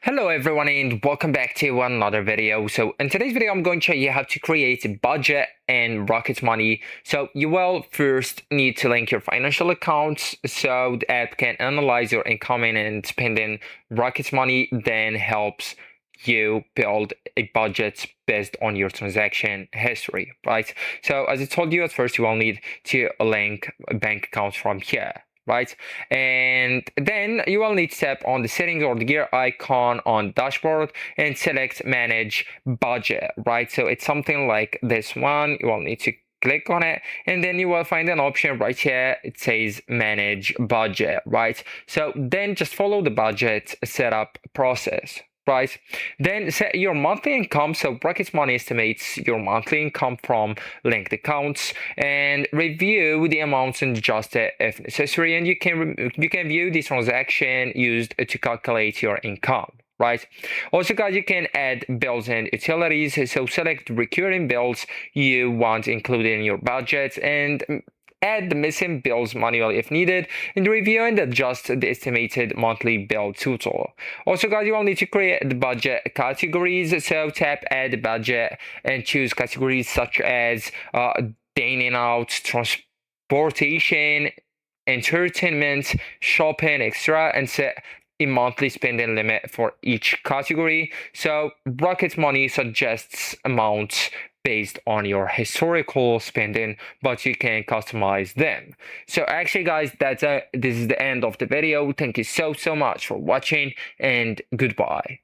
Hello everyone and welcome back to another video. So in today's video I'm going to show you how to create a budget in Rocket Money. So you will first need to link your financial accounts so the app can analyze your incoming and spending. Rocket Money then helps you build a budget based on your transaction history, right? So as I told you at first, you will need to link a bank account from here, right? And then you will need to tap on the settings or the gear icon on dashboard and select manage budget, right? So it's something like this one. You will need to click on it and then you will find an option right here. It says manage budget, right? So then just follow the budget setup process, right? Then set your monthly income. So Rocket Money estimates your monthly income from linked accounts and review the amounts and adjust it if necessary. And you can view the transaction used to calculate your income, right? Also, guys, you can add bills and utilities. So select recurring bills you want included in your budget and add the missing bills manually if needed, and review and adjust the estimated monthly bill total. Also, guys, you will need to create the budget categories. So tap add budget and choose categories such as dining out, transportation, entertainment, shopping, etc., and set a monthly spending limit for each category. So Rocket Money suggests amounts based on your historical spending, but you can customize them. So actually, guys, that's this is the end of the video. Thank you so much for watching, and goodbye.